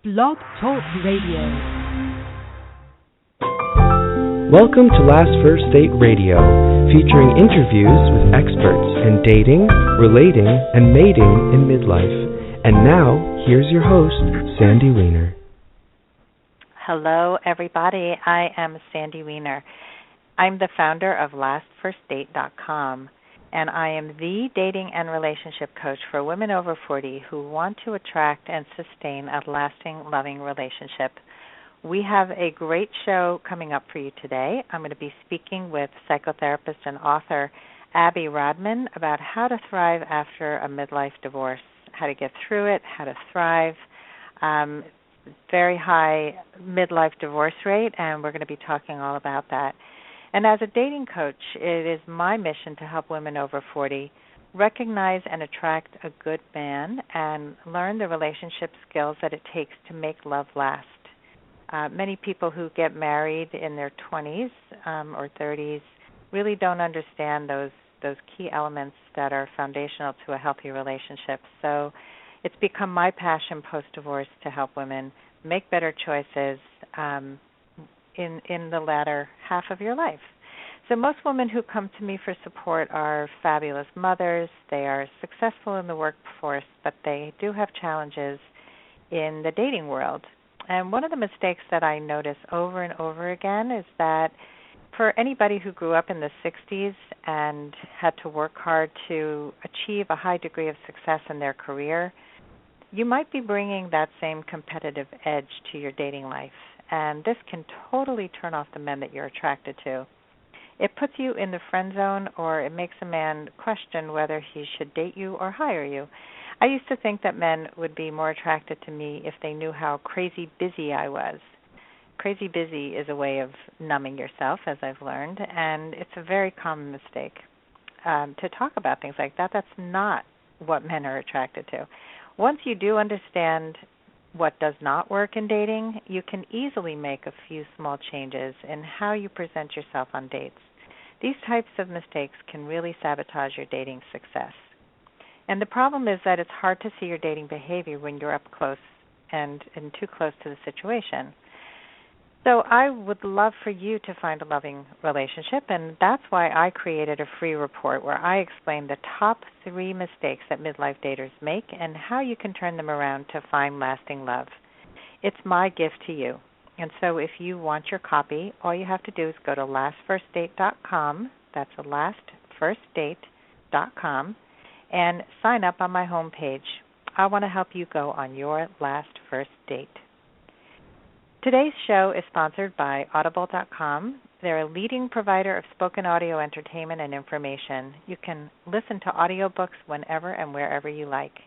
Blog Talk Radio. Welcome to Last First Date Radio, featuring interviews with experts in dating, relating, and mating in midlife. And now, here's your host, Sandy Weiner. Hello, everybody. I am Sandy Weiner. I'm the founder of LastFirstDate.com, and I am the dating and relationship coach for women over 40 who want to attract and sustain a lasting, loving relationship. We have a great show coming up for you today. I'm going to be speaking with psychotherapist and author Abby Rodman about how to thrive after a midlife divorce, how to get through it, how to thrive. Very high midlife divorce rate, and we're going to be talking all about that. And as a dating coach, it is my mission to help women over 40 recognize and attract a good man and learn the relationship skills that it takes to make love last. Many people who get married in their 20s or 30s really don't understand those key elements that are foundational to a healthy relationship. So it's become my passion post-divorce to help women make better choices in the latter half of your life. So most women who come to me for support are fabulous mothers. They are successful in the workforce, but they do have challenges in the dating world. And one of the mistakes that I notice over and over again is that for anybody who grew up in the 60s and had to work hard to achieve a high degree of success in their career, you might be bringing that same competitive edge to your dating life. And this can totally turn off the men that you're attracted to. It puts you in the friend zone, or it makes a man question whether he should date you or hire you. I used to think that men would be more attracted to me if they knew how crazy busy I was. Crazy busy is a way of numbing yourself, as I've learned, and it's a very common mistake to talk about things like that. That's not what men are attracted to. Once you do understand what does not work in dating, you can easily make a few small changes in how you present yourself on dates. These types of mistakes can really sabotage your dating success. And the problem is that it's hard to see your dating behavior when you're up close and too close to the situation. So I would love for you to find a loving relationship, and that's why I created a free report where I explain the top 3 mistakes that midlife daters make and how you can turn them around to find lasting love. It's my gift to you. And so if you want your copy, all you have to do is go to lastfirstdate.com, that's lastfirstdate.com, and sign up on my homepage. I want to help you go on your last first date. Today's show is sponsored by Audible.com. They're a leading provider of spoken audio entertainment and information. You can listen to audiobooks whenever and wherever you like.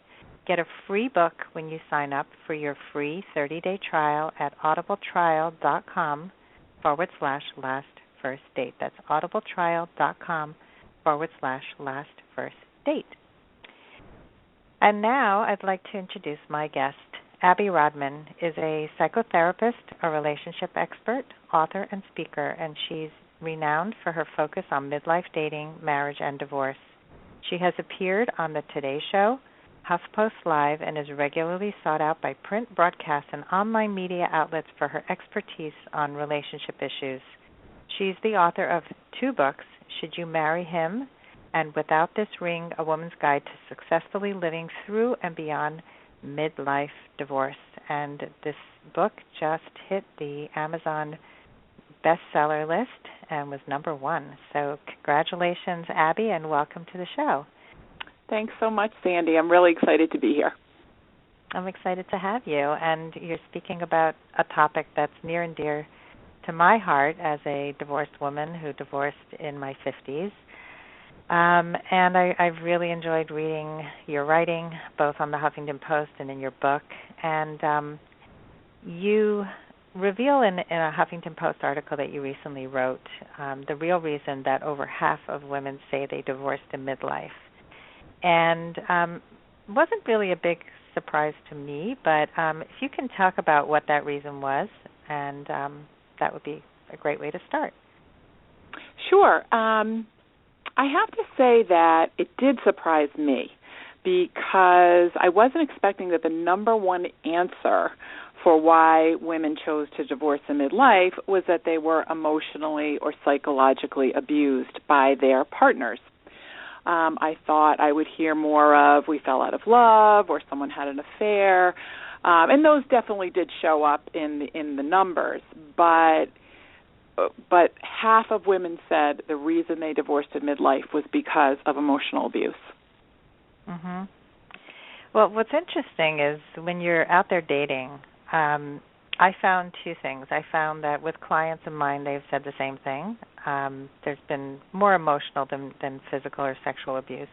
Get a free book when you sign up for your free 30-day trial at audibletrial.com/lastfirstdate. That's audibletrial.com/lastfirstdate. And now I'd like to introduce my guest. Abby Rodman is a psychotherapist, a relationship expert, author, and speaker, and she's renowned for her focus on midlife dating, marriage, and divorce. She has appeared on the Today Show, HuffPost Live, and is regularly sought out by print, broadcast, and online media outlets for her expertise on relationship issues. She's the author of 2 books, Should You Marry Him? And Without This Ring, A Woman's Guide to Successfully Living Through and Beyond Midlife Divorce. And this book just hit the Amazon bestseller list and was number 1. So congratulations, Abby, and welcome to the show. Thanks so much, Sandy. I'm really excited to be here. I'm excited to have you. And you're speaking about a topic that's near and dear to my heart as a divorced woman who divorced in my 50s. And I've really enjoyed reading your writing, both on the Huffington Post and in your book. And you reveal in a Huffington Post article that you recently wrote the real reason that over half of women say they divorced in midlife. And wasn't really a big surprise to me, but if you can talk about what that reason was, and that would be a great way to start. Sure. I have to say that it did surprise me because I wasn't expecting that the number one answer for why women chose to divorce in midlife was that they were emotionally or psychologically abused by their partners. I thought I would hear more of we fell out of love or someone had an affair, and those definitely did show up in the numbers. But half of women said the reason they divorced in midlife was because of emotional abuse. Mm-hmm. Well, what's interesting is when you're out there dating, I found two things. I found that with clients of mine, they've said the same thing. There's been more emotional than physical or sexual abuse.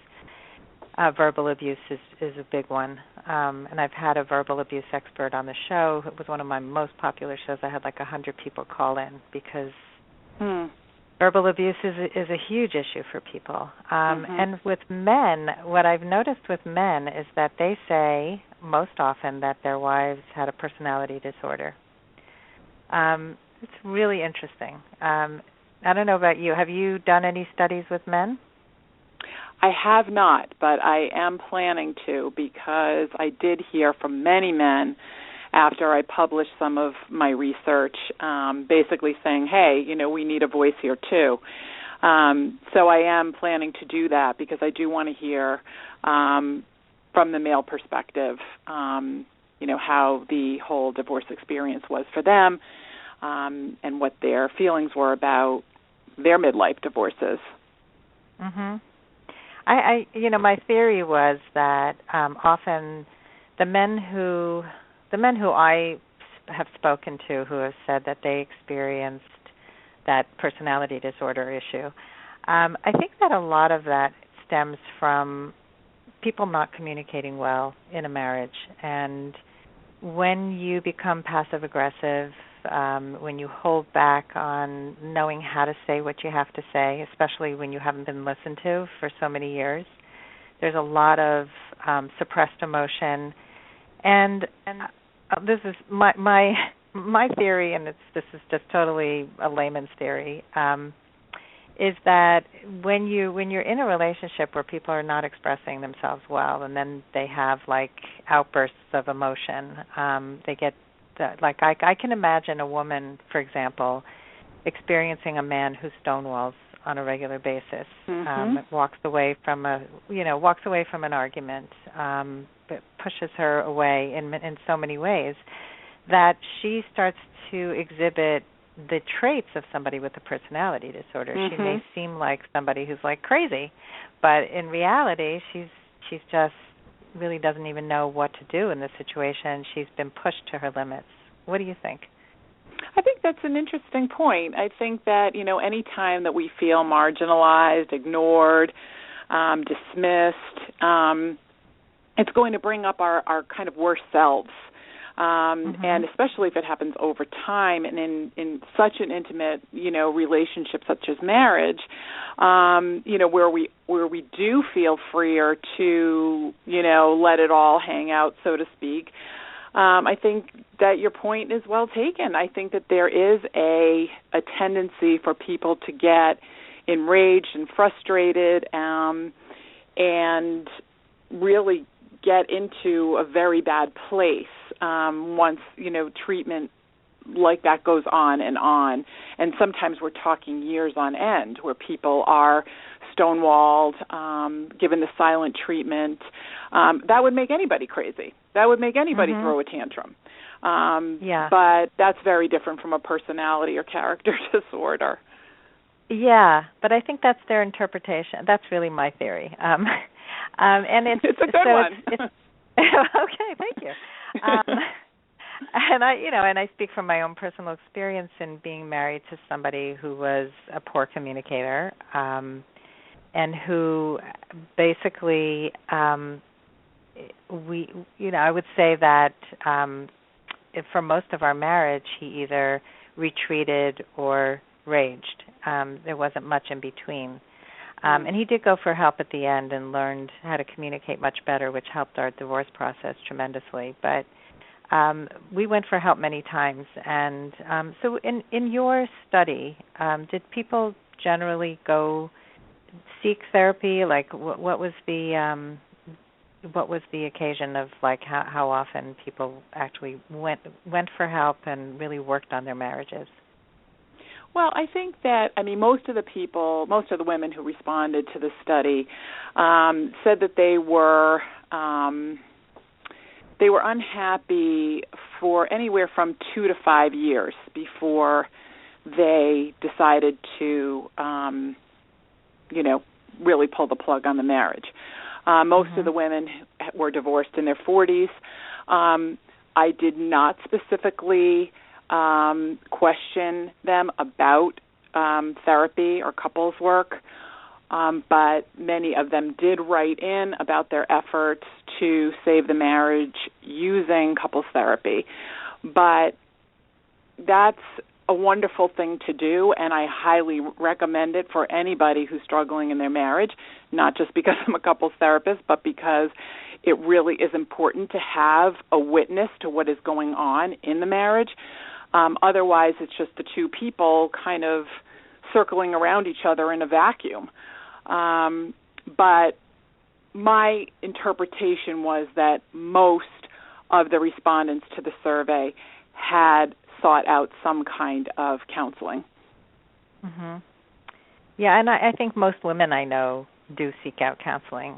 Verbal abuse is a big one. And I've had a verbal abuse expert on the show. It was one of my most popular shows. I had like 100 people call in because verbal abuse is a huge issue for people. And with men, what I've noticed with men is that they say most often that their wives had a personality disorder. It's really interesting. I don't know about you. Have you done any studies with men? I have not, but I am planning to because I did hear from many men after I published some of my research, basically saying, hey, we need a voice here too. So I am planning to do that because I do want to hear from the male perspective, how the whole divorce experience was for them and what their feelings were about their midlife divorces. Mhm. My theory was that often the men who I have spoken to who have said that they experienced that personality disorder issue, I think that a lot of that stems from people not communicating well in a marriage. And when you become passive-aggressive, when you hold back on knowing how to say what you have to say, especially when you haven't been listened to for so many years, there's a lot of suppressed emotion. And this is my theory, and this is just totally a layman's theory, is that when you're in a relationship where people are not expressing themselves well, and then they have like outbursts of emotion, they get I can imagine a woman, for example, experiencing a man who stonewalls on a regular basis, walks away from an argument, but pushes her away in so many ways that she starts to exhibit the traits of somebody with a personality disorder. She may seem like somebody who's like crazy, but in reality, she's just really doesn't even know what to do in this situation. She's been pushed to her limits. What do you think? I think that's an interesting point. I think that, any time that we feel marginalized, ignored, dismissed, it's going to bring up our kind of worst selves. And especially if it happens over time and in such an intimate, relationship such as marriage, where we do feel freer to, let it all hang out, so to speak. I think that your point is well taken. I think that there is a tendency for people to get enraged and frustrated and really get into a very bad place once, treatment like that goes on. And sometimes we're talking years on end where people are stonewalled, given the silent treatment. That would make anybody crazy. That would make anybody throw a tantrum. But that's very different from a personality or character disorder. Yeah, but I think that's their interpretation. That's really my theory. And it's a good one. Okay, thank you. And I speak from my own personal experience in being married to somebody who was a poor communicator, and who basically I would say that for most of our marriage, he either retreated or raged. There wasn't much in between. And he did go for help at the end and learned how to communicate much better, which helped our divorce process tremendously. But we went for help many times. And so in your study, did people generally go seek therapy? Like what was the what was the occasion of like how often people actually went for help and really worked on their marriages? Well, I think that, most of the women who responded to the study said that they were unhappy for anywhere from 2 to 5 years before they decided to, really pull the plug on the marriage. Most of the women were divorced in their 40s. I did not specifically question them about therapy or couples work, but many of them did write in about their efforts to save the marriage using couples therapy. But that's a wonderful thing to do, and I highly recommend it for anybody who's struggling in their marriage, not just because I'm a couples therapist, but because it really is important to have a witness to what is going on in the marriage. Otherwise, it's just the two people kind of circling around each other in a vacuum. But my interpretation was that most of the respondents to the survey had sought out some kind of counseling. Mm-hmm. Yeah, and I think most women I know do seek out counseling.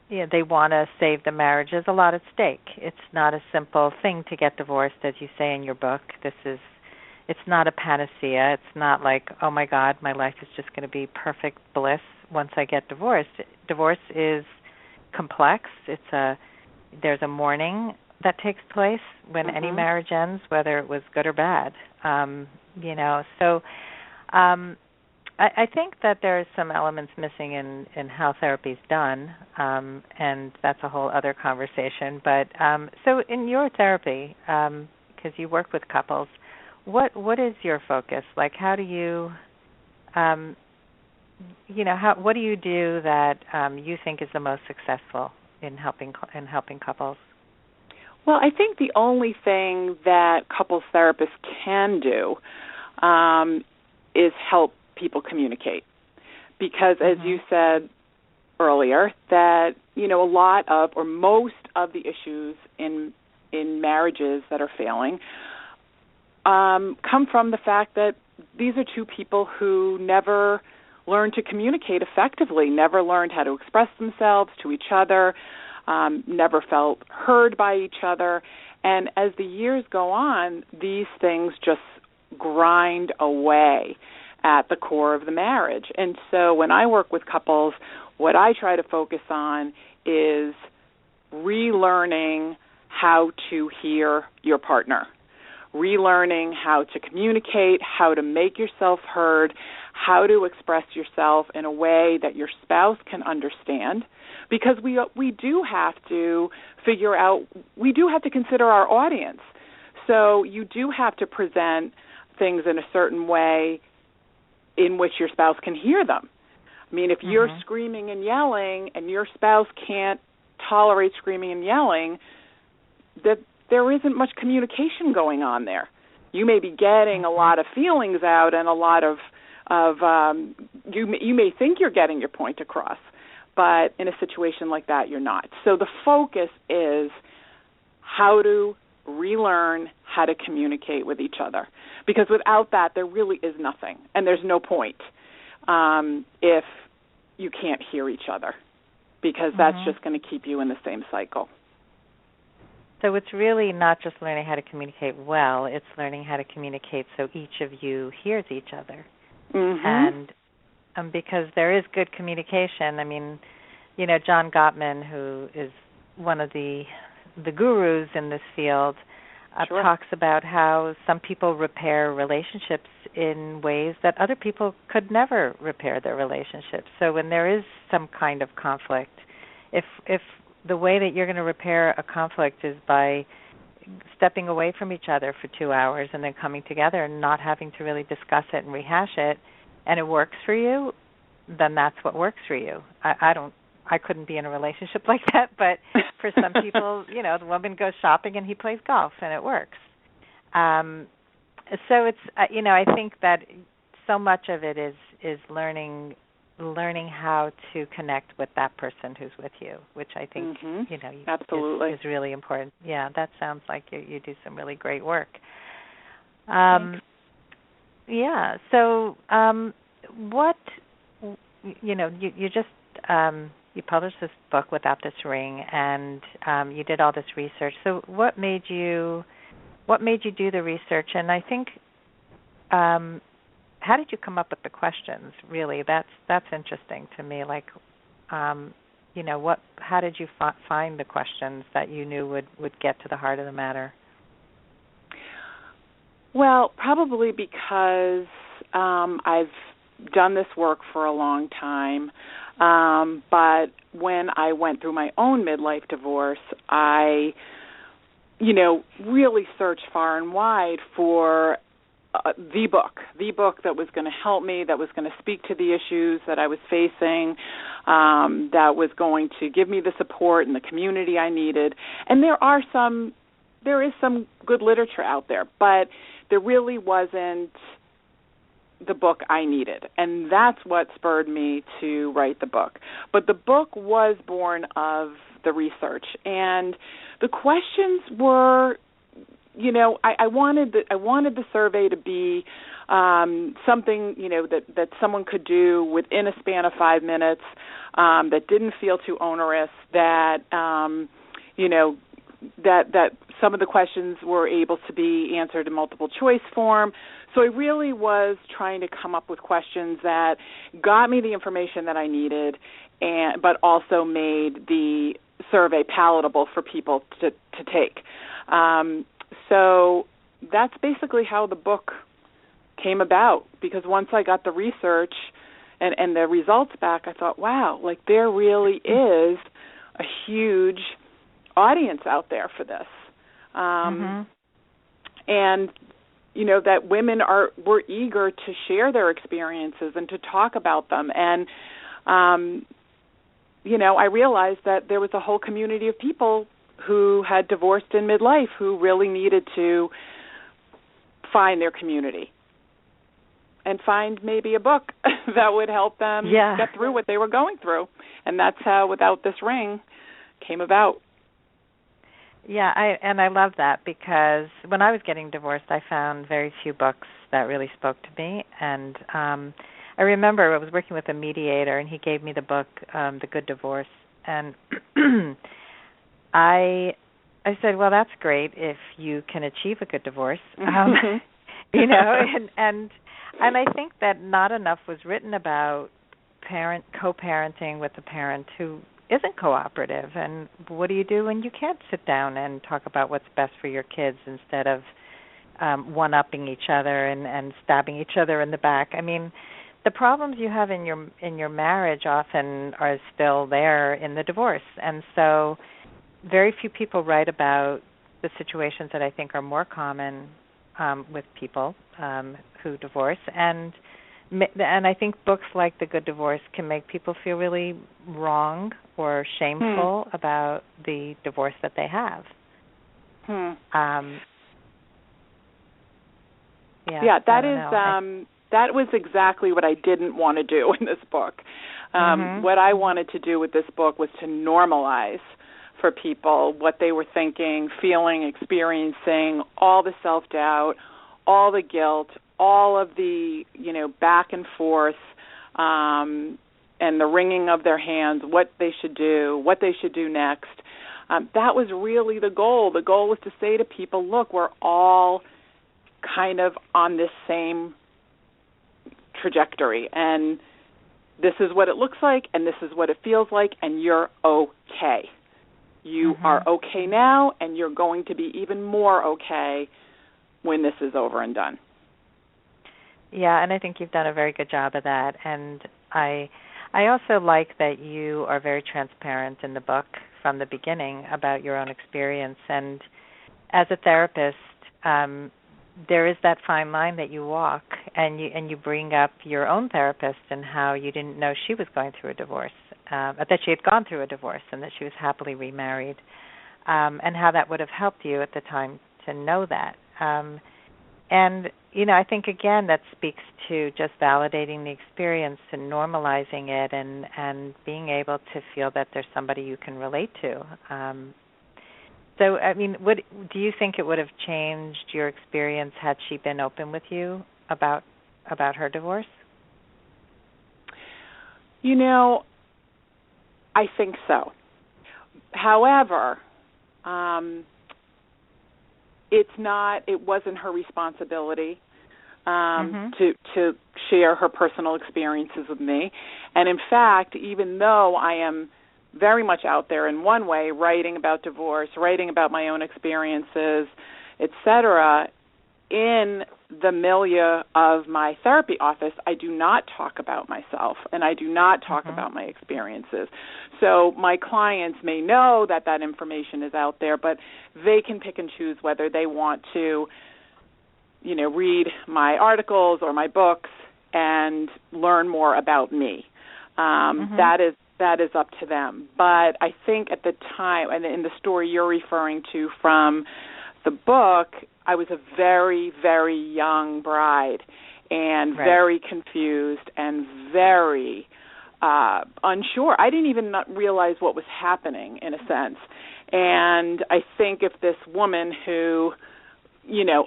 They want to save the marriage. There's a lot at stake. It's not a simple thing to get divorced, as you say in your book. It's not a panacea. It's not like, oh my God, my life is just going to be perfect bliss once I get divorced. Divorce is complex. There's a mourning that takes place when any marriage ends, whether it was good or bad. So I think that there's some elements missing in how therapy is done, and that's a whole other conversation. But so in your therapy, because you work with couples, what is your focus? Like, how do you, what do you do that you think is the most successful in helping couples? Well, I think the only thing that couples therapists can do is help people communicate. Because as you said earlier, that, a lot of or most of the issues in marriages that are failing come from the fact that these are two people who never learned to communicate effectively, never learned how to express themselves to each other, never felt heard by each other. And as the years go on, these things just grind away at the core of the marriage. And so when I work with couples, what I try to focus on is relearning how to hear your partner, relearning how to communicate, how to make yourself heard, how to express yourself in a way that your spouse can understand. Because we do have to figure out, we do have to consider our audience. So you do have to present things in a certain way in which your spouse can hear them. I mean, if you're screaming and yelling and your spouse can't tolerate screaming and yelling, that there isn't much communication going on there. You may be getting a lot of feelings out and a lot of you may think you're getting your point across, but in a situation like that, you're not. So the focus is how to relearn how to communicate with each other, because without that, there really is nothing, and there's no point if you can't hear each other, because that's just going to keep you in the same cycle. So it's really not just learning how to communicate well, it's learning how to communicate so each of you hears each other. And because there is good communication. I mean, John Gottman, who is one of the gurus in this field, talks about how some people repair relationships in ways that other people could never repair their relationships. So when there is some kind of conflict, if the way that you're going to repair a conflict is by stepping away from each other for 2 hours and then coming together and not having to really discuss it and rehash it, and it works for you, then that's what works for you. I couldn't be in a relationship like that, but for some people, the woman goes shopping and he plays golf and it works. So it's, I think that so much of it is learning learning how to connect with that person who's with you, which I think Absolutely. is really important. Yeah, that sounds like you do some really great work. Yeah. So, what you just you published this book, Without This Ring, and you did all this research. So, what made you do the research? And I think, how did you come up with the questions? Really, that's interesting to me. Like, how did you find the questions that you knew would get to the heart of the matter? Well, probably because I've done this work for a long time, but when I went through my own midlife divorce, I, really searched far and wide for the book that was going to help me, that was going to speak to the issues that I was facing, that was going to give me the support and the community I needed. And there is some good literature out there, but there really wasn't the book I needed. And that's what spurred me to write the book. But the book was born of the research. And the questions were, I wanted the survey to be something, that someone could do within a span of 5 minutes, that didn't feel too onerous, that that some of the questions were able to be answered in multiple choice form. So I really was trying to come up with questions that got me the information that I needed, but also made the survey palatable for people to take. So that's basically how the book came about, because once I got the research and the results back, I thought, wow, like there really is a huge audience out there for this. And, that women were eager to share their experiences and to talk about them. And, I realized that there was a whole community of people who had divorced in midlife who really needed to find their community and find maybe a book that would help them get through what they were going through. And that's how Without This Ring came about. Yeah, I love that, because when I was getting divorced, I found very few books that really spoke to me. And I remember I was working with a mediator, and he gave me the book, The Good Divorce. And I said, well, that's great if you can achieve a good divorce, and I think that not enough was written about co-parenting with a parent who isn't cooperative, and what do you do when you can't sit down and talk about what's best for your kids instead of one-upping each other and stabbing each other in the back? I mean, the problems you have in your marriage often are still there in the divorce, and so very few people write about the situations that I think are more common with people who divorce, and I think books like The Good Divorce can make people feel really wrong or shameful about the divorce that they have. That was exactly what I didn't want to do in this book. What I wanted to do with this book was to normalize for people what they were thinking, feeling, experiencing, all the self-doubt, all the guilt, all of the, back and forth, and the wringing of their hands, what they should do next. That was really the goal. The goal was to say to people, look, we're all kind of on this same trajectory, and this is what it looks like, and this is what it feels like, and you're okay. You are okay now, and you're going to be even more okay when this is over and done. Yeah, and I think you've done a very good job of that. And I also like that you are very transparent in the book from the beginning about your own experience. And as a therapist, there is that fine line that you walk, and you bring up your own therapist and how you didn't know she was going through a divorce, that she had gone through a divorce and that she was happily remarried, and how that would have helped you at the time to know that. And, I think, again, that speaks to just validating the experience and normalizing it and being able to feel that there's somebody you can relate to. So, I mean, what do you think it would have changed your experience had she been open with you about her divorce? I think so. However, it wasn't her responsibility to share her personal experiences with me. And in fact, even though I am very much out there in one way, writing about divorce, writing about my own experiences, etc., in the milieu of my therapy office, I do not talk about myself and I do not talk about my experiences. So my clients may know that information is out there, but they can pick and choose whether they want to, read my articles or my books and learn more about me. That is up to them. But I think at the time, and in the story you're referring to from the book, I was a very, very young bride and very confused and very unsure. I didn't even realize what was happening, in a sense. And I think if this woman who,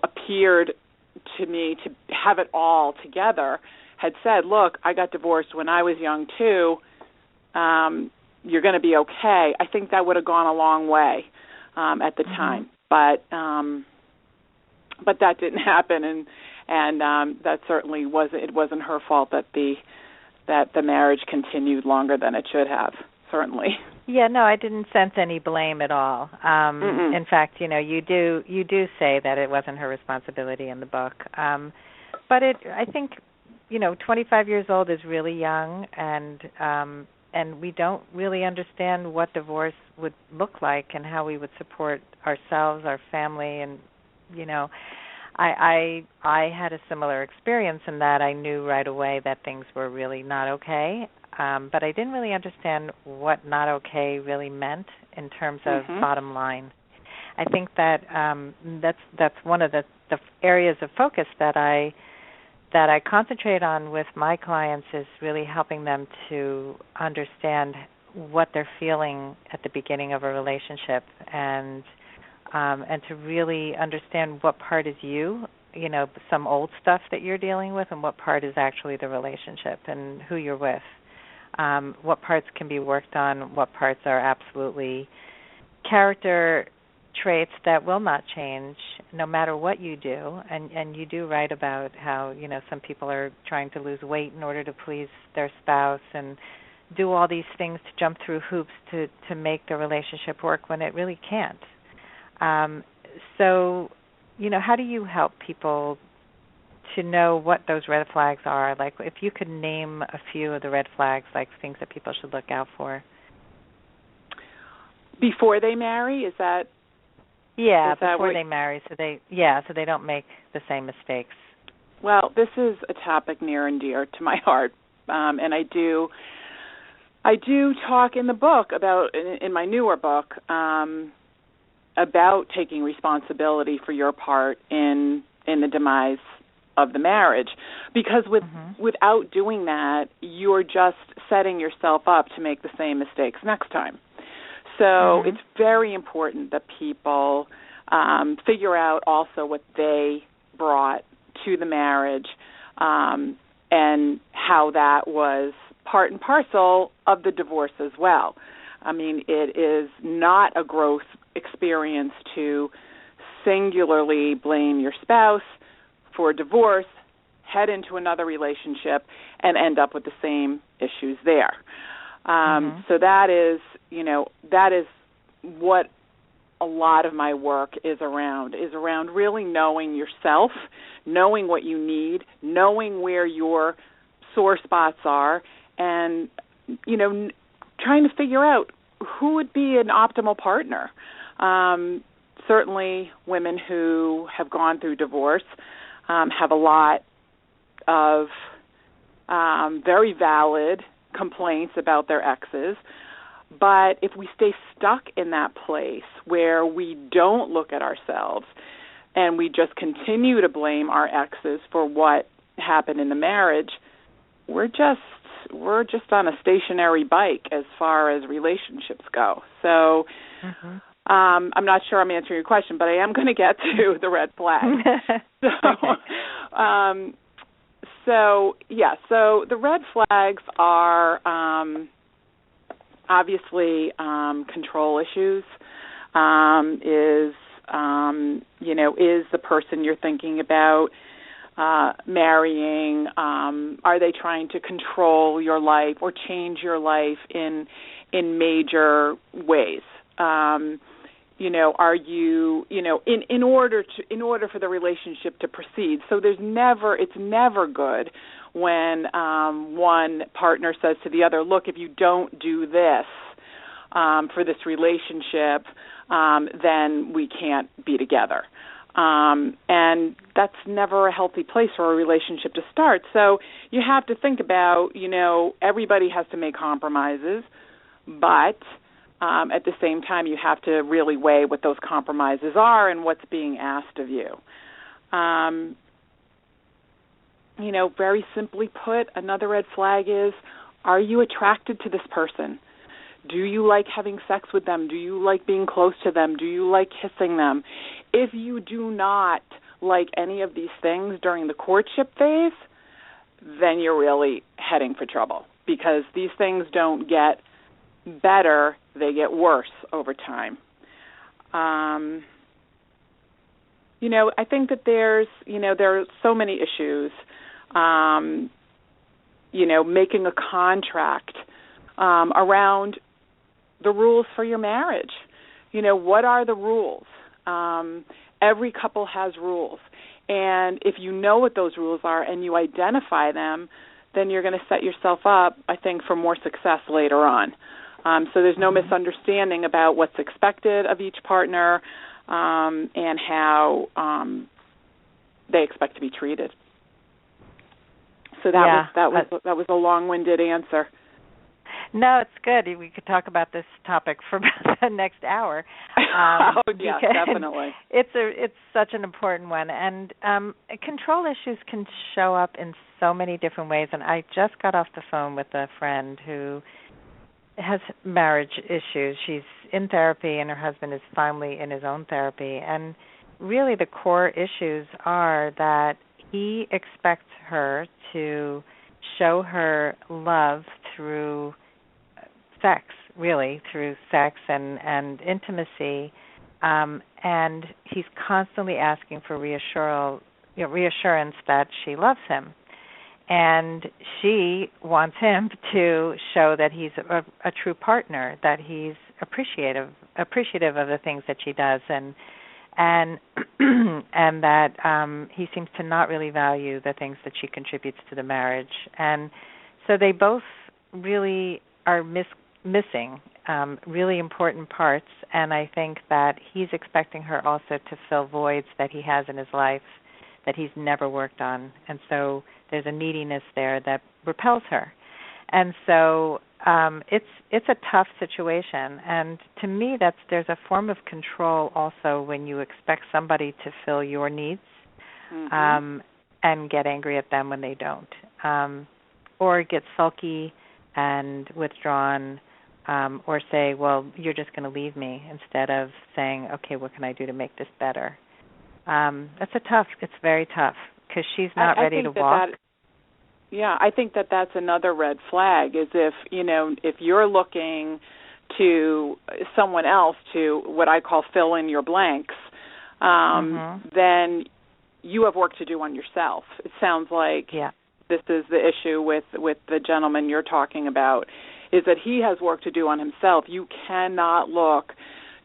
appeared to me to have it all together had said, look, I got divorced when I was young too, you're going to be okay, I think that would have gone a long way at the time. But that didn't happen, and that certainly wasn't her fault that the marriage continued longer than it should have. Certainly. Yeah, no, I didn't sense any blame at all. In fact, you do say that it wasn't her responsibility in the book. But I think 25 years old is really young, and we don't really understand what divorce would look like and how we would support ourselves, our family, and I had a similar experience in that I knew right away that things were really not okay, but I didn't really understand what not okay really meant in terms of bottom line. I think that that's one of the areas of focus that I concentrate on with my clients, is really helping them to understand what they're feeling at the beginning of a relationship, and to really understand what part is some old stuff that you're dealing with, and what part is actually the relationship and who you're with. What parts can be worked on, what parts are absolutely character traits that will not change no matter what you do. And you do write about how, some people are trying to lose weight in order to please their spouse and do all these things to jump through hoops to make the relationship work when it really can't. So, how do you help people to know what those red flags are? Like, if you could name a few of the red flags, like things that people should look out for. Before they marry, is that? Yeah, before they marry, so they don't make the same mistakes. Well, this is a topic near and dear to my heart, and I do talk in the book about, in my newer book, about taking responsibility for your part in the demise of the marriage, because without doing that, you're just setting yourself up to make the same mistakes next time. So it's very important that people figure out also what they brought to the marriage, and how that was part and parcel of the divorce as well. I mean, it is not a growth experience to singularly blame your spouse for divorce, head into another relationship, and end up with the same issues there. So that is what a lot of my work is around really knowing yourself, knowing what you need, knowing where your sore spots are, and, trying to figure out who would be an optimal partner. Certainly women who have gone through divorce have a lot of very valid complaints about their exes. But if we stay stuck in that place where we don't look at ourselves and we just continue to blame our exes for what happened in the marriage, we're just on a stationary bike as far as relationships go. So I'm not sure I'm answering your question, but I am going to get to the red flag. So the red flags are obviously control issues. Is the person you're thinking about marrying, are they trying to control your life or change your life in major ways? Are you, in order for the relationship to proceed? So it's never good when one partner says to the other, look, if you don't do this for this relationship, then we can't be together. And that's never a healthy place for a relationship to start. So you have to think about, everybody has to make compromises, but at the same time you have to really weigh what those compromises are and what's being asked of you. Very simply put, another red flag is, are you attracted to this person? Do you like having sex with them? Do you like being close to them? Do you like kissing them? If you do not like any of these things during the courtship phase, then you're really heading for trouble, because these things don't get better, they get worse over time. I think that there are so many issues. Making a contract around the rules for your marriage. What are the rules? Every couple has rules. And if you know what those rules are and you identify them, then you're going to set yourself up, I think, for more success later on. So there's no misunderstanding about what's expected of each partner and how they expect to be treated. So that was a long-winded answer. No, it's good. We could talk about this topic for the next hour. Definitely. It's such an important one, and control issues can show up in so many different ways. And I just got off the phone with a friend who has marriage issues. She's in therapy, and her husband is finally in his own therapy. And really, the core issues are that he expects her to show her love through sex, really, through sex and intimacy, and he's constantly asking for reassurance that she loves him. And she wants him to show that he's a true partner, that he's appreciative of the things that she does, and that he seems to not really value the things that she contributes to the marriage. And so they both really are missing really important parts, and I think that he's expecting her also to fill voids that he has in his life that he's never worked on. And so there's a neediness there that repels her. And so it's a tough situation. And to me, there's a form of control also when you expect somebody to fill your needs and get angry at them when they don't, or get sulky and withdrawn, or say, well, you're just going to leave me, instead of saying, okay, what can I do to make this better? It's very tough, because she's not ready to walk. I think that's another red flag, is if you're looking to someone else to what I call fill in your blanks, then you have work to do on yourself. It sounds like this is the issue with the gentleman you're talking about, is that he has work to do on himself. You cannot look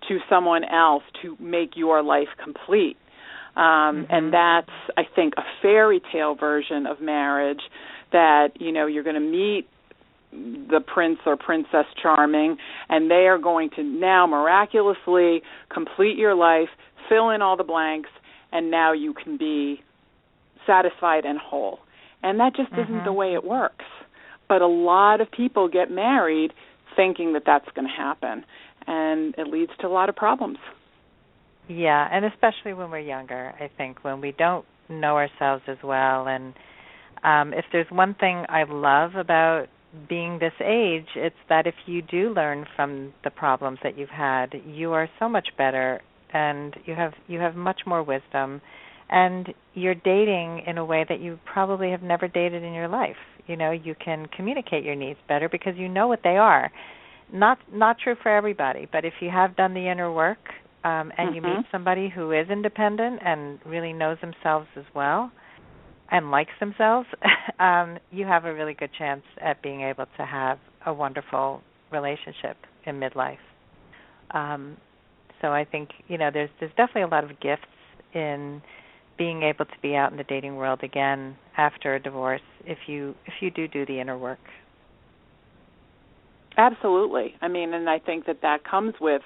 to someone else to make your life complete. And that's, I think, a fairy tale version of marriage, that, you're going to meet the prince or princess charming, and they are going to now miraculously complete your life, fill in all the blanks, and now you can be satisfied and whole. And that just isn't the way it works. But a lot of people get married thinking that that's going to happen, and it leads to a lot of problems. Yeah, and especially when we're younger, I think, when we don't know ourselves as well. And if there's one thing I love about being this age, it's that if you do learn from the problems that you've had, you are so much better, and you have much more wisdom, and you're dating in a way that you probably have never dated in your life. You know, you can communicate your needs better because you know what they are. Not true for everybody, but if you have done the inner work, and you meet somebody who is independent and really knows themselves as well and likes themselves, you have a really good chance at being able to have a wonderful relationship in midlife. So I think, you know, there's definitely a lot of gifts in being able to be out in the dating world again after a divorce if you do the inner work. Absolutely. I mean, and I think that comes with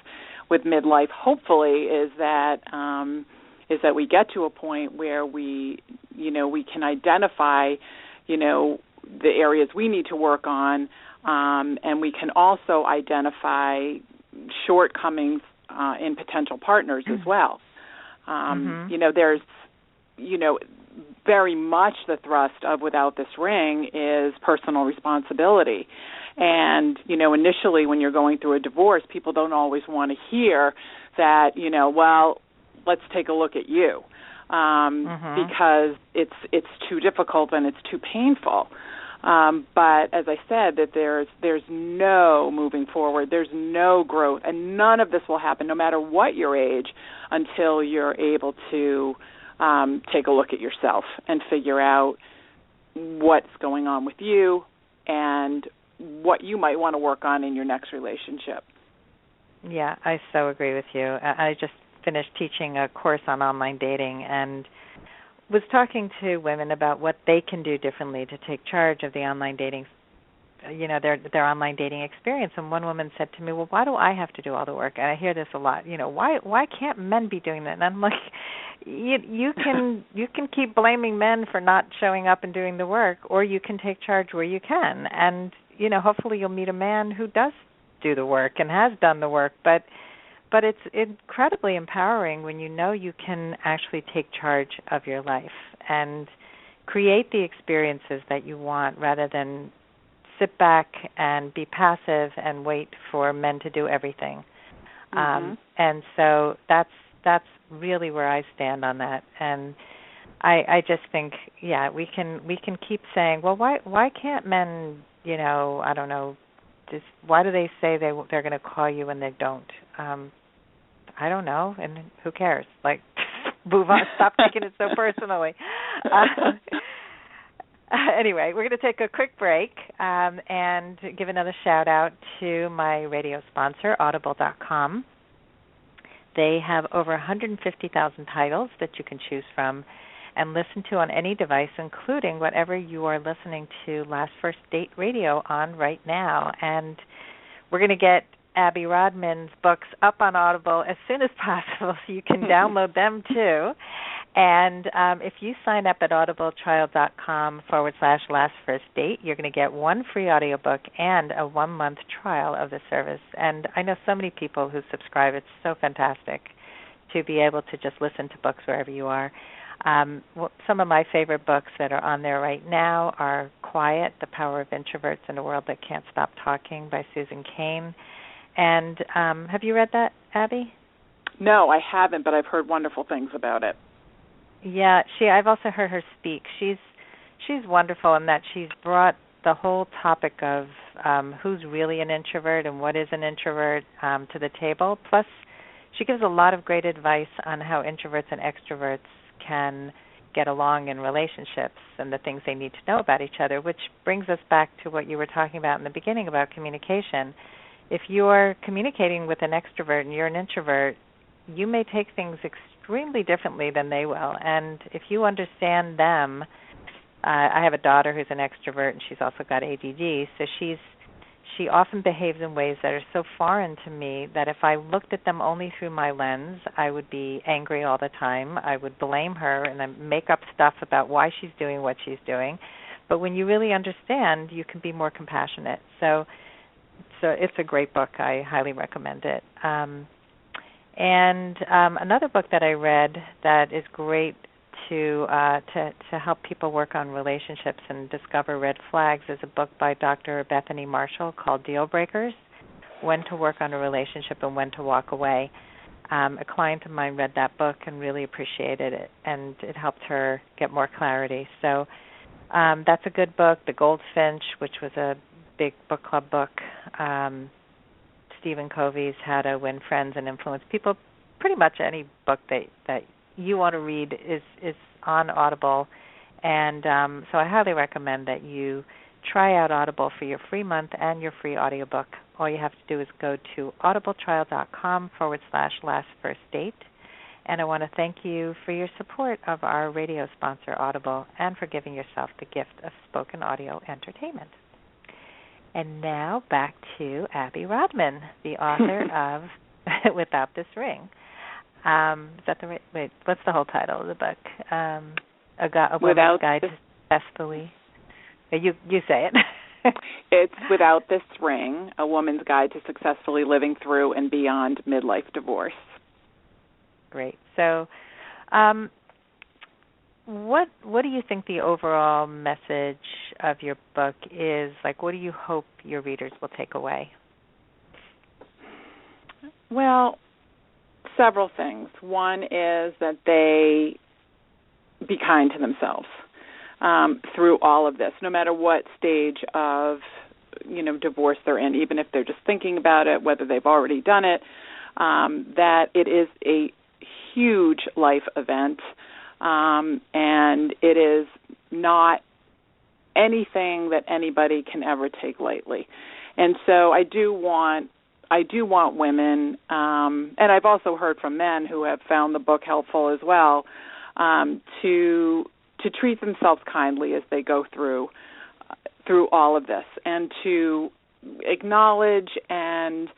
midlife, hopefully, is that we get to a point where we can identify, the areas we need to work on, and we can also identify shortcomings in potential partners as well. There's, very much the thrust of Without This Ring is personal responsibility. And, initially when you're going through a divorce, people don't always want to hear that, well, let's take a look at you, because it's too difficult and it's too painful. But as I said, that there's no moving forward, there's no growth, and none of this will happen, no matter what your age, until you're able to take a look at yourself and figure out what's going on with you and what you might want to work on in your next relationship. Yeah, I so agree with you. I just finished teaching a course on online dating and was talking to women about what they can do differently to take charge of the online dating, their online dating experience. And one woman said to me, well, why do I have to do all the work? And I hear this a lot, why can't men be doing that? And I'm like, you can keep blaming men for not showing up and doing the work, or you can take charge where you can. And, hopefully you'll meet a man who does do the work and has done the work. But it's incredibly empowering when you can actually take charge of your life and create the experiences that you want rather than sit back and be passive and wait for men to do everything. And so that's really where I stand on that. And I just think, we can keep saying, well, why can't men, I don't know, just why do they say they're going to call you when they don't? I don't know, and who cares? Like, move on. Stop taking it so personally. Anyway, we're going to take a quick break and give another shout-out to my radio sponsor, Audible.com. They have over 150,000 titles that you can choose from and listen to on any device, including whatever you are listening to Last First Date Radio on right now. And we're going to get Abby Rodman's books up on Audible as soon as possible so you can download them too. And if you sign up at audibletrial.com/lastfirstdate, you're going to get one free audiobook and a 1-month trial of the service. And I know so many people who subscribe. It's so fantastic to be able to just listen to books wherever you are. Some of my favorite books that are on there right now are Quiet, The Power of Introverts in a World That Can't Stop Talking by Susan Cain. And have you read that, Abby? No, I haven't, but I've heard wonderful things about it. Yeah, I've also heard her speak. She's wonderful in that she's brought the whole topic of who's really an introvert and what is an introvert to the table. Plus, she gives a lot of great advice on how introverts and extroverts can get along in relationships and the things they need to know about each other, which brings us back to what you were talking about in the beginning about communication. If you're communicating with an extrovert and you're an introvert, you may take things extremely differently than they will. And if you understand them, I have a daughter who's an extrovert and she's also got ADD, so she often behaves in ways that are so foreign to me that if I looked at them only through my lens, I would be angry all the time. I would blame her and then make up stuff about why she's doing what she's doing. But when you really understand, you can be more compassionate. So it's a great book. I highly recommend it. And another book that I read that is great to help people work on relationships and discover red flags is a book by Dr. Bethany Marshall called Deal Breakers: When to Work on a Relationship and When to Walk Away. A client of mine read that book and really appreciated it, and it helped her get more clarity. So that's a good book. The Goldfinch, which was a big book club book. Stephen Covey's How to Win Friends and Influence People. Pretty much any book that you want to read is on Audible, and so I highly recommend that you try out Audible for your free month and your free audiobook. All you have to do is go to audibletrial.com/lastfirstdate. And I want to thank you for your support of our radio sponsor, Audible, and for giving yourself the gift of spoken audio entertainment. And now back to Abby Rodman, the author of Without This Ring. Is that the right? Wait, what's the whole title of the book? A Woman's Guide to Successfully. You say it. It's Without This Ring: A Woman's Guide to Successfully Living Through and Beyond Midlife Divorce. Great. So, what do you think the overall message of your book is? Like, what do you hope your readers will take away? Well, several things. One is that they be kind to themselves through all of this, no matter what stage of divorce they're in, even if they're just thinking about it, whether they've already done it, that it is a huge life event, and it is not anything that anybody can ever take lightly. And so I do want women, and I've also heard from men who have found the book helpful as well, to treat themselves kindly as they go through all of this, and to acknowledge and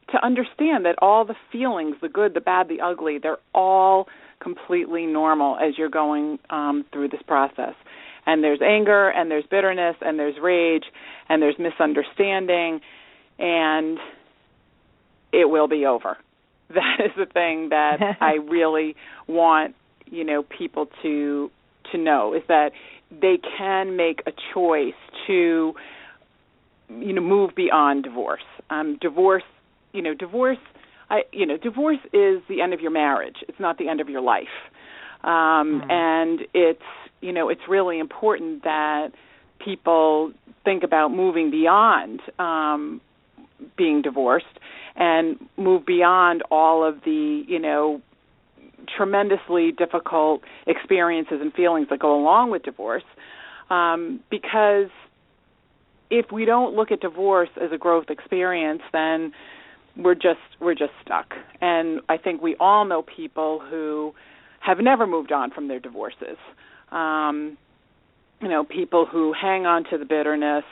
to understand that all the feelings, the good, the bad, the ugly, they're all completely normal as you're going through this process. And there's anger, and there's bitterness, and there's rage, and there's misunderstanding, and it will be over. That is the thing that I really want, people to know, is that they can make a choice to, move beyond divorce. Divorce is the end of your marriage. It's not the end of your life. And it's really important that people think about moving beyond being divorced and move beyond all of the, tremendously difficult experiences and feelings that go along with divorce. Because if we don't look at divorce as a growth experience, then we're just stuck. And I think we all know people who have never moved on from their divorces. People who hang on to the bitterness,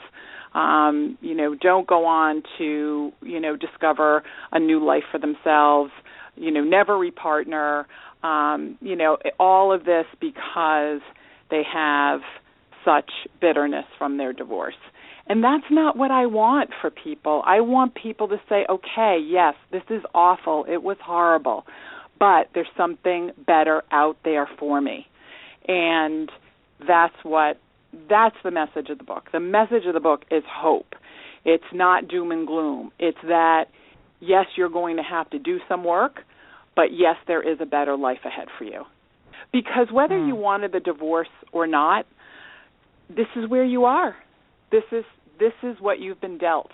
don't go on to, discover a new life for themselves, never repartner, all of this because they have such bitterness from their divorce. And that's not what I want for people. I want people to say, okay, yes, this is awful, it was horrible, but there's something better out there for me. And that's the message of the book. The message of the book is hope. It's not doom and gloom. It's that, yes, you're going to have to do some work, but yes, there is a better life ahead for you. Because whether you wanted the divorce or not, this is where you are. This is what you've been dealt.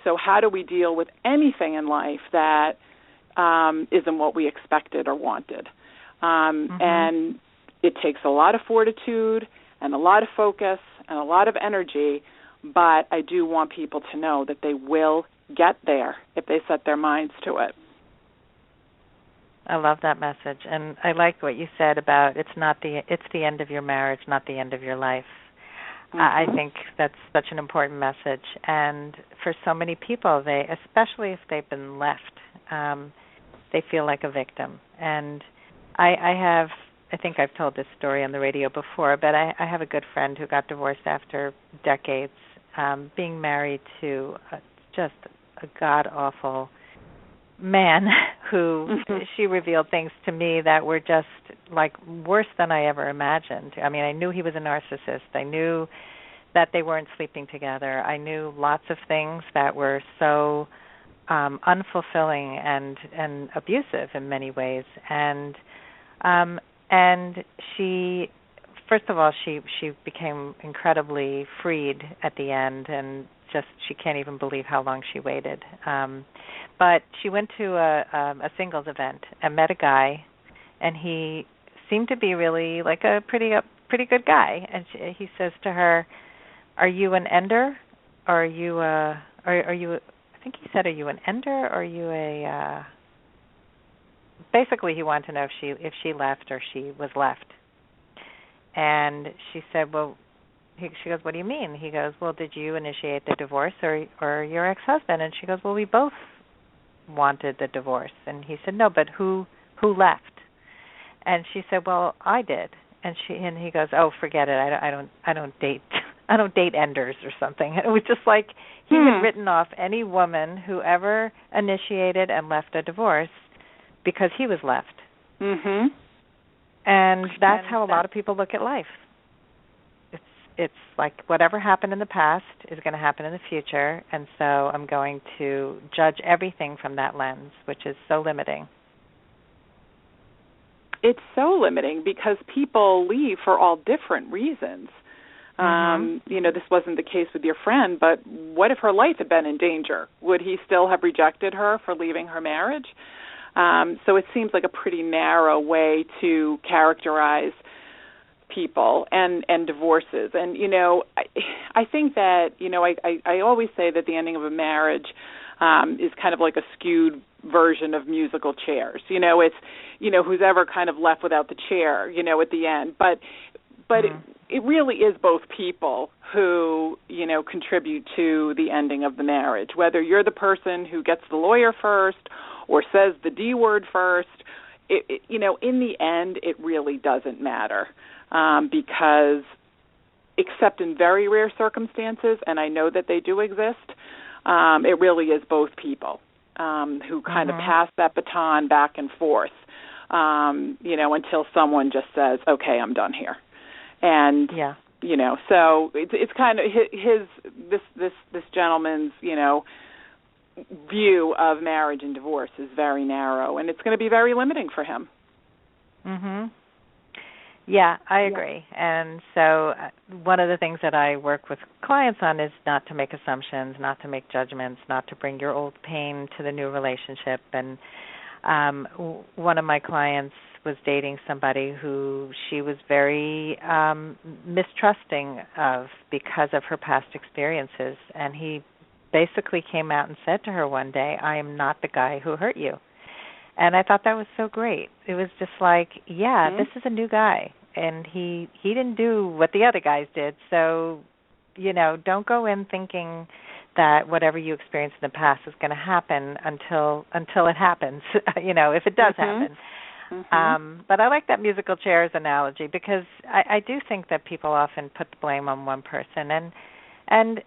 So how do we deal with anything in life that isn't what we expected or wanted? And it takes a lot of fortitude and a lot of focus and a lot of energy, but I do want people to know that they will get there if they set their minds to it. I love that message, and I like what you said about it's the end of your marriage, not the end of your life. I think that's such an important message, and for so many people, especially if they've been left, they feel like a victim. And I think I've told this story on the radio before, but I have a good friend who got divorced after decades, being married to just god-awful man who she revealed things to me that were just like worse than I ever imagined. I mean, I knew he was a narcissist. I knew that they weren't sleeping together. I knew lots of things that were so unfulfilling and abusive in many ways. And she, first of all, she became incredibly freed at the end, and just she can't even believe how long she waited. But she went to a singles event and met a guy, and he seemed to be really like a pretty good guy. And he says to her, "Are you an ender, or are you are you?" I think he said, "Are you an ender, or are you a?" Basically, he wanted to know if she left or she was left. And she said, "Well." She goes, "What do you mean?" He goes, "Well, did you initiate the divorce or your ex-husband?" And she goes, "Well, we both wanted the divorce." And he said, "No, but who left?" And she said, "Well, I did." And he goes, "Oh, forget it. I don't date enders or something." It was just like he had written off any woman who ever initiated and left a divorce because he was left. Mhm. And that's how a lot of people look at life. It's like whatever happened in the past is going to happen in the future, and so I'm going to judge everything from that lens, which is so limiting. It's so limiting because people leave for all different reasons. This wasn't the case with your friend, but what if her life had been in danger? Would he still have rejected her for leaving her marriage? So it seems like a pretty narrow way to characterize people and divorces. And, I think that, I always say that the ending of a marriage is kind of like a skewed version of musical chairs. It's, who's ever kind of left without the chair, at the end. But it really is both people who, contribute to the ending of the marriage. Whether you're the person who gets the lawyer first or says the D word first, in the end, it really doesn't matter. Because except in very rare circumstances, and I know that they do exist, it really is both people who kind of pass that baton back and forth, until someone just says, "Okay, I'm done here." And, so it's kind of this gentleman's, view of marriage and divorce is very narrow, and it's going to be very limiting for him. Mhm. Yeah, I agree. And so one of the things that I work with clients on is not to make assumptions, not to make judgments, not to bring your old pain to the new relationship. And one of my clients was dating somebody who she was very mistrusting of because of her past experiences. And he basically came out and said to her one day, "I am not the guy who hurt you." And I thought that was so great. It was just like, this is a new guy, and he didn't do what the other guys did. So, don't go in thinking that whatever you experienced in the past is going to happen until it happens, if it does happen. But I like that musical chairs analogy because I do think that people often put the blame on one person. And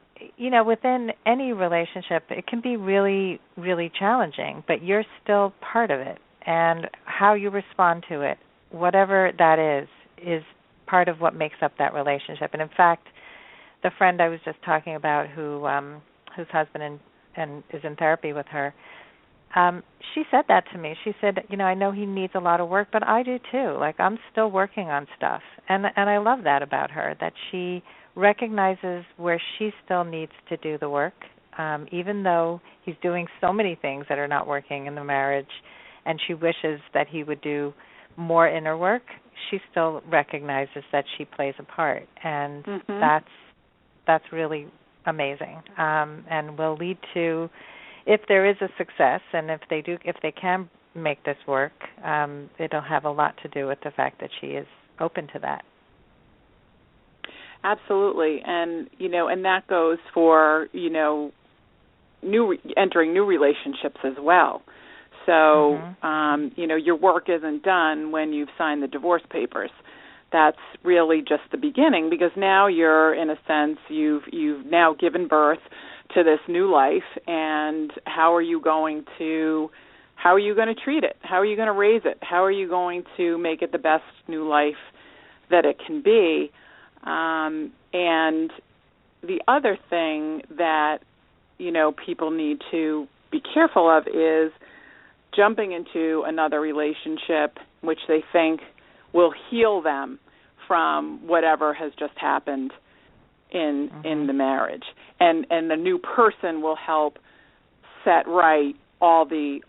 within any relationship, it can be really, really challenging, but you're still part of it. And how you respond to it, whatever that is part of what makes up that relationship. And in fact, the friend I was just talking about whose husband and is in therapy with her, she said that to me. She said, I know he needs a lot of work, but I do too. Like, I'm still working on stuff. And I love that about her, that she recognizes where she still needs to do the work, even though he's doing so many things that are not working in the marriage, and she wishes that he would do more inner work. She still recognizes that she plays a part, and that's really amazing, and will lead to, if there is a success, and if they can make this work, it'll have a lot to do with the fact that she is open to that. Absolutely, and and that goes for entering new relationships as well. So your work isn't done when you've signed the divorce papers. That's really just the beginning, because now you're, in a sense, you've now given birth to this new life, and how are you going to treat it? How are you going to raise it? How are you going to make it the best new life that it can be? And the other thing that, people need to be careful of is jumping into another relationship which they think will heal them from whatever has just happened in the marriage, and the new person will help set right all the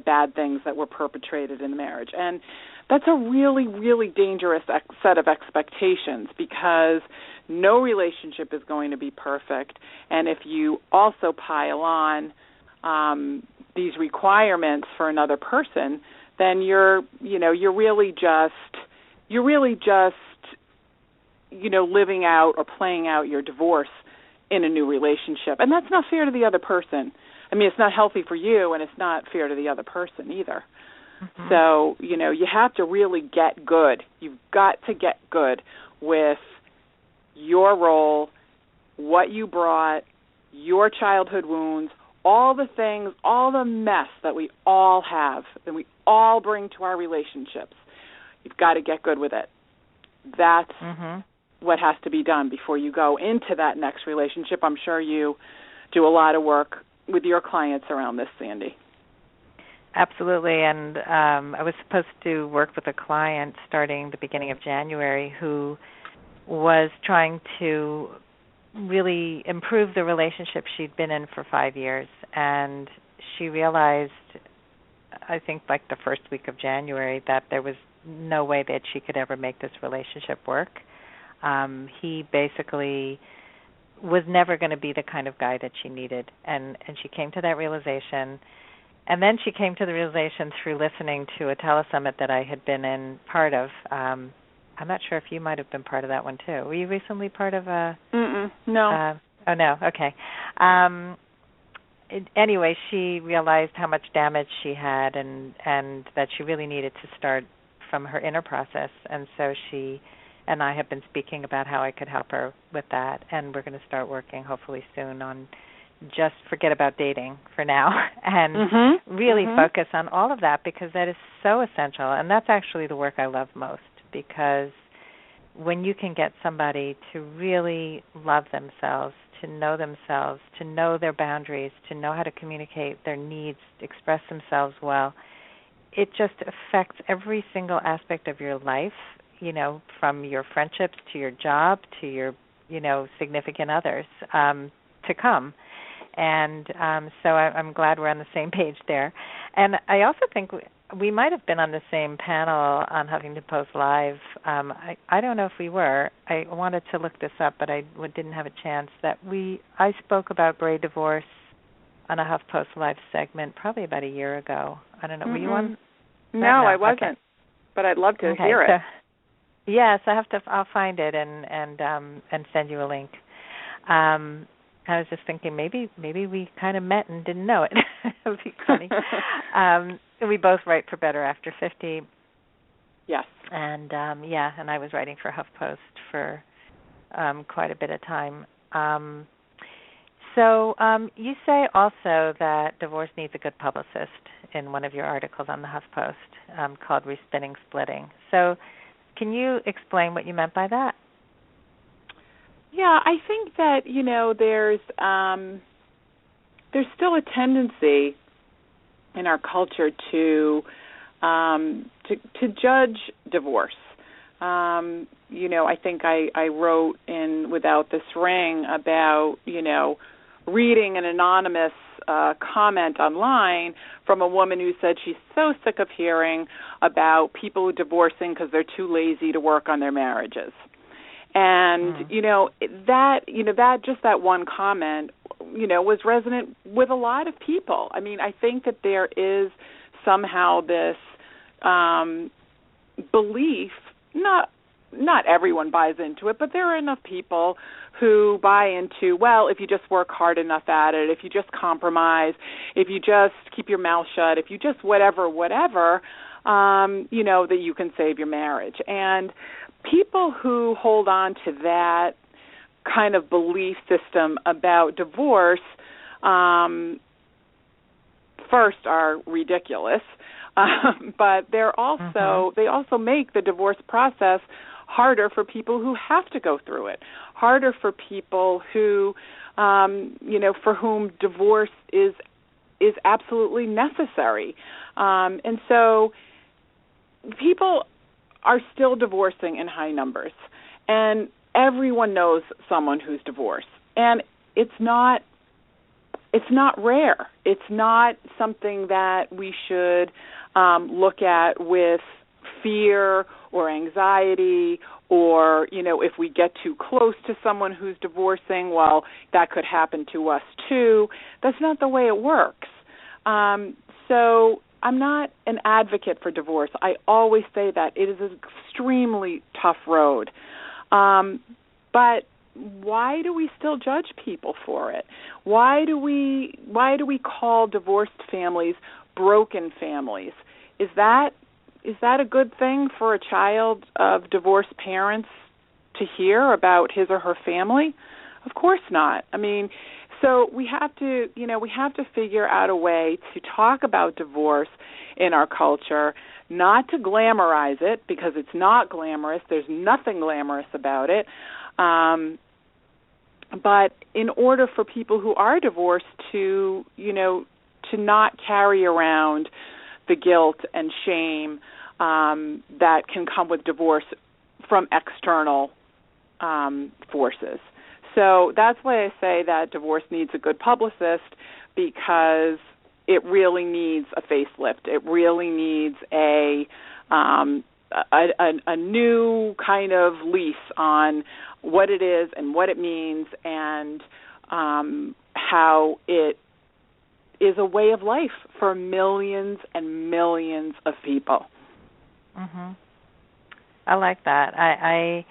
bad things that were perpetrated in the marriage. And that's a really, really dangerous set of expectations, because no relationship is going to be perfect. And if you also pile on these requirements for another person, then you're really just living out or playing out your divorce in a new relationship. And that's not fair to the other person. I mean, it's not healthy for you, and it's not fair to the other person either. Mm-hmm. So, you have to really get good. You've got to get good with your role, what you brought, your childhood wounds, all the things, all the mess that we all have and we all bring to our relationships. You've got to get good with it. That's what has to be done before you go into that next relationship. I'm sure you do a lot of work with your clients around this, Sandy. Absolutely, and I was supposed to work with a client starting the beginning of January who was trying to really improve the relationship she'd been in for 5 years, and she realized, I think like the first week of January, that there was no way that she could ever make this relationship work. He basically was never going to be the kind of guy that she needed, and she came to that realization. And then she came to the realization through listening to a telesummit that I had been in part of. I'm not sure if you might have been part of that one too. Were you recently part of a? No. Oh no. Okay. Anyway, she realized how much damage she had, and that she really needed to start from her inner process. And so she and I have been speaking about how I could help her with that, and we're going to start working hopefully soon on just forget about dating for now and really focus on all of that, because that is so essential. And that's actually the work I love most, because when you can get somebody to really love themselves, to know their boundaries, to know how to communicate their needs, express themselves well, it just affects every single aspect of your life, from your friendships to your job to your, significant others to come. And so I'm glad we're on the same page there. And I also think we might have been on the same panel on Huffington Post Live. I don't know if we were. I wanted to look this up, but I didn't have a chance. I spoke about gray divorce on a HuffPost Live segment probably about a year ago. I don't know. Were you on? No, I wasn't. Okay. But I'd love to hear it. So, yes, I'll find it and send you a link. I was just thinking maybe we kind of met and didn't know it. It would be funny. We both write for Better After 50. Yes. And and I was writing for HuffPost for quite a bit of time. So you say also that divorce needs a good publicist in one of your articles on the HuffPost called Respinning Splitting. So can you explain what you meant by that? Yeah, I think that, there's still a tendency in our culture to judge divorce. I think I wrote in Without This Ring about, reading an anonymous comment online from a woman who said she's so sick of hearing about people divorcing because they're too lazy to work on their marriages. And, that one comment, was resonant with a lot of people. I mean, I think that there is somehow this belief, not everyone buys into it, but there are enough people who buy into, well, if you just work hard enough at it, if you just compromise, if you just keep your mouth shut, if you just whatever, that you can save your marriage. And people who hold on to that kind of belief system about divorce, first, are ridiculous, but they're also they also make the divorce process harder for people who have to go through it, harder for people who, for whom divorce is absolutely necessary. And so people are still divorcing in high numbers, and everyone knows someone who's divorced. And it's not rare. It's not something that we should look at with fear or anxiety, or, if we get too close to someone who's divorcing, well, that could happen to us too. That's not the way it works. So I'm not an advocate for divorce. I always say that. It is an extremely tough road. But why do we still judge people for it? Why do we call divorced families broken families? Is that a good thing for a child of divorced parents to hear about his or her family? Of course not. I mean, so we have to figure out a way to talk about divorce in our culture, not to glamorize it, because it's not glamorous. There's nothing glamorous about it. But in order for people who are divorced to not carry around the guilt and shame that can come with divorce from external forces. So that's why I say that divorce needs a good publicist, because it really needs a facelift. It really needs a new kind of lease on what it is and what it means, and how it is a way of life for millions and millions of people. Mhm. I like that. I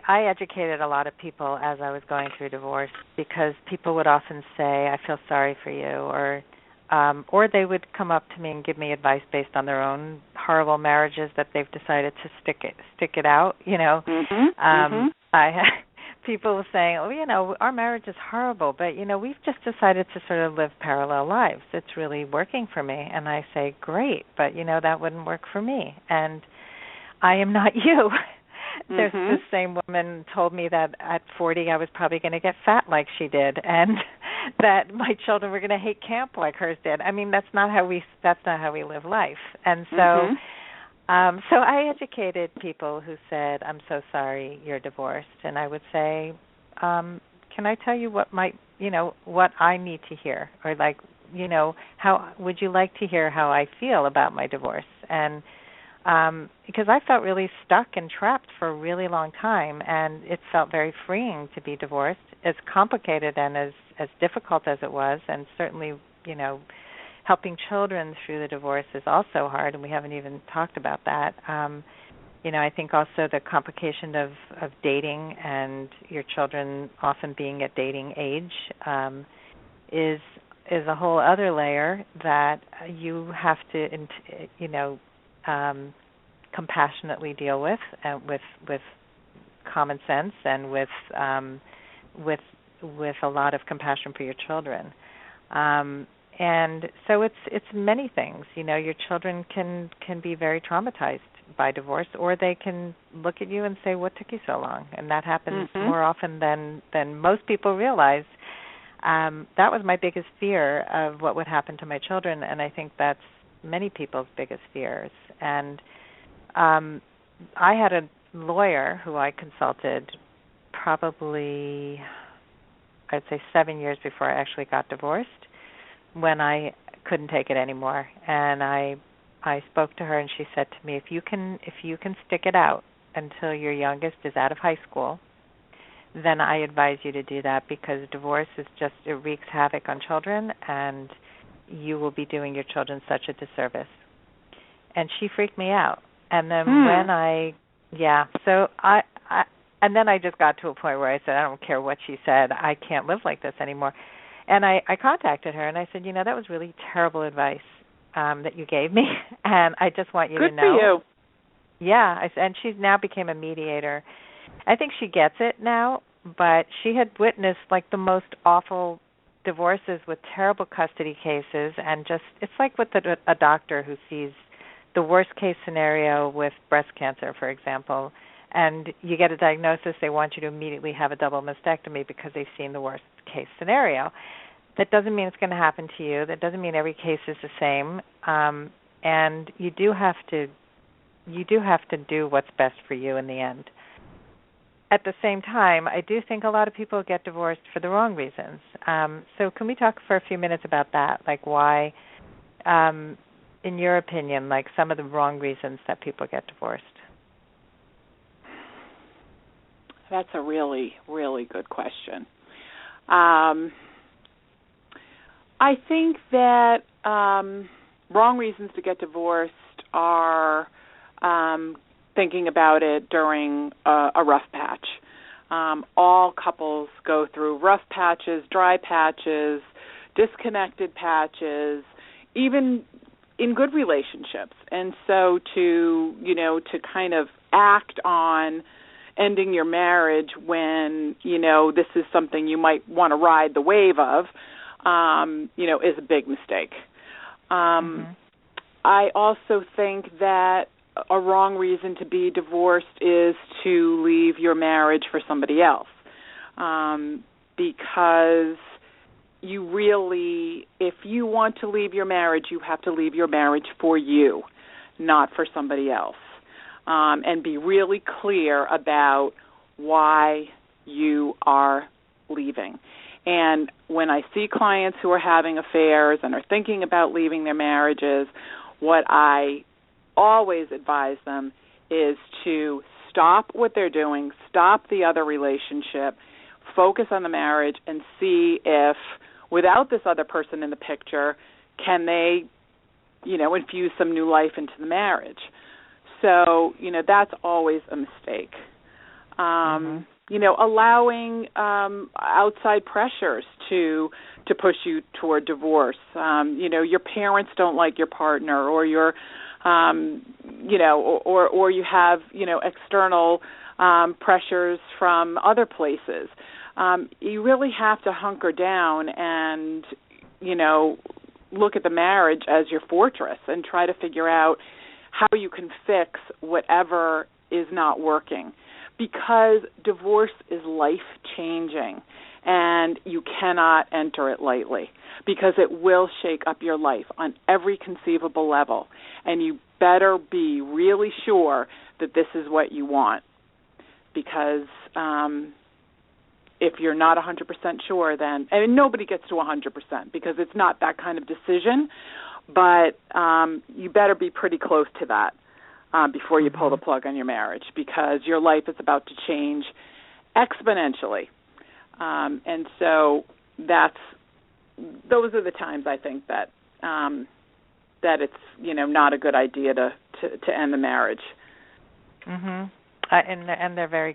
educated a lot of people as I was going through divorce, because people would often say, "I feel sorry for you," or they would come up to me and give me advice based on their own horrible marriages that they've decided to stick it out. I had people saying, "Oh, our marriage is horrible, but we've just decided to sort of live parallel lives. It's really working for me." And I say, "Great, but that wouldn't work for me, and I am not you." There's this same woman told me that at 40 I was probably going to get fat like she did, and that my children were going to hate camp like hers did. I mean, that's not how we live life. And so so I educated people who said, "I'm so sorry you're divorced." And I would say, "Can I tell you what what I need to hear, or how would you like to hear how I feel about my divorce?" And because I felt really stuck and trapped for a really long time, and it felt very freeing to be divorced, as complicated and as difficult as it was, and certainly, helping children through the divorce is also hard, and we haven't even talked about that. I think also the complication of dating and your children often being at dating age is a whole other layer that you have to, compassionately deal with common sense and with a lot of compassion for your children. And so it's many things. Your children can be very traumatized by divorce, or they can look at you and say, "What took you so long?" And that happens more often than most people realize. That was my biggest fear of what would happen to my children, and I think that's many people's biggest fears. And I had a lawyer who I consulted probably, I'd say 7 years before I actually got divorced, when I couldn't take it anymore. And I spoke to her, and she said to me, if you can stick it out until your youngest is out of high school, then I advise you to do that, because divorce it wreaks havoc on children, and you will be doing your children such a disservice. And she freaked me out. And then and then I just got to a point where I said, I don't care what she said, I can't live like this anymore. And I contacted her, and I said, that was really terrible advice that you gave me, and I just want you to know. Good for you. Yeah, and she's now became a mediator I think she gets it now, but she had witnessed like the most awful divorces with terrible custody cases, and just it's like with a doctor who sees the worst case scenario with breast cancer, for example, and you get a diagnosis, they want you to immediately have a double mastectomy because they've seen the worst case scenario. That doesn't mean it's going to happen to you. That doesn't mean every case is the same, and you do have to do what's best for you in the end. At the same time, I do think a lot of people get divorced for the wrong reasons. So can we talk for a few minutes about that? Like why, in your opinion, like some of the wrong reasons that people get divorced? That's a really, really good question. I think that wrong reasons to get divorced are thinking about it during a rough patch. All couples go through rough patches, dry patches, disconnected patches, even in good relationships. And so to kind of act on ending your marriage when, this is something you might want to ride the wave of, is a big mistake. I also think that a wrong reason to be divorced is to leave your marriage for somebody else, because you really, if you want to leave your marriage, you have to leave your marriage for you, not for somebody else, and be really clear about why you are leaving. And when I see clients who are having affairs and are thinking about leaving their marriages, what I always advise them is to stop what they're doing, stop the other relationship, focus on the marriage, and see if, without this other person in the picture, can they, infuse some new life into the marriage. So, that's always a mistake. Allowing outside pressures to push you toward divorce. Your parents don't like your partner, or your or you have, external pressures from other places. You really have to hunker down and, look at the marriage as your fortress and try to figure out how you can fix whatever is not working. Because divorce is life-changing, and you cannot enter it lightly, because it will shake up your life on every conceivable level, and you better be really sure that this is what you want, because if you're not 100% sure, then, and nobody gets to 100% because it's not that kind of decision, but you better be pretty close to that before you pull the plug on your marriage, because your life is about to change exponentially. And so those are the times I think that it's not a good idea to end the marriage. And they're very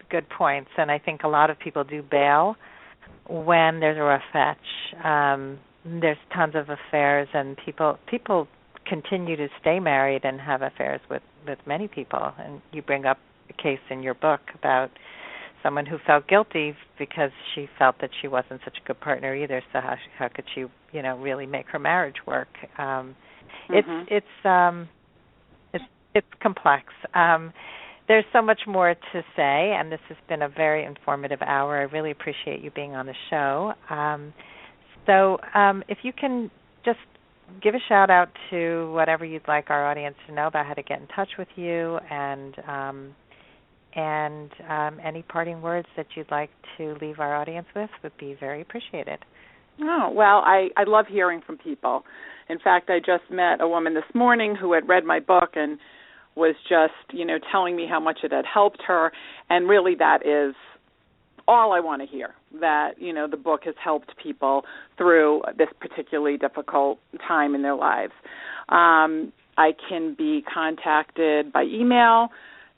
good points. And I think a lot of people do bail when there's a rough patch. There's tons of affairs, and people continue to stay married and have affairs with many people. And you bring up a case in your book about someone who felt guilty because she felt that she wasn't such a good partner either. So how could she, really make her marriage work? It's complex. There's so much more to say, and this has been a very informative hour. I really appreciate you being on the show. So if you can just give a shout out to whatever you'd like our audience to know about how to get in touch with you, and any parting words that you'd like to leave our audience with would be very appreciated. Oh, well, I love hearing from people. In fact, I just met a woman this morning who had read my book and was just, telling me how much it had helped her, and really that is all I want to hear, that, the book has helped people through this particularly difficult time in their lives. I can be contacted by email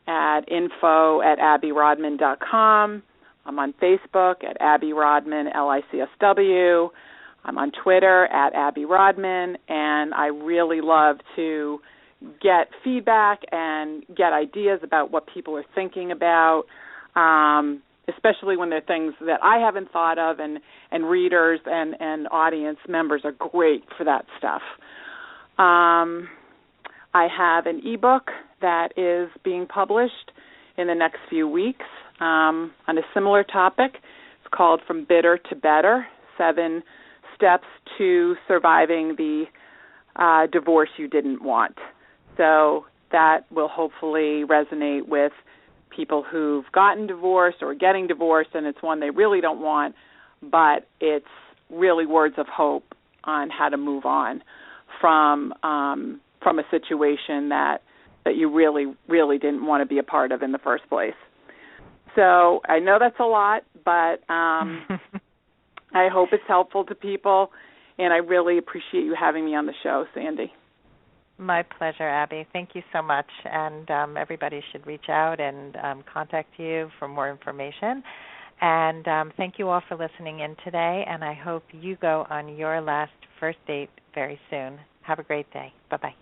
at info@abbyrodman.com. I'm on Facebook at Abby Rodman, LICSW. I'm on Twitter at Abby Rodman, and I really love to get feedback and get ideas about what people are thinking about. especially when they're things that I haven't thought of, and readers and audience members are great for that stuff. I have an ebook that is being published in the next few weeks on a similar topic. It's called From Bitter to Better, 7 Steps to Surviving the Divorce You Didn't Want. So that will hopefully resonate with people who've gotten divorced or getting divorced, and it's one they really don't want, but it's really words of hope on how to move on from a situation that you really, really didn't want to be a part of in the first place. So I know that's a lot, but I hope it's helpful to people, and I really appreciate you having me on the show, Sandy. My pleasure, Abby. Thank you so much. And everybody should reach out and contact you for more information. And thank you all for listening in today, and I hope you go on your last first date very soon. Have a great day. Bye-bye.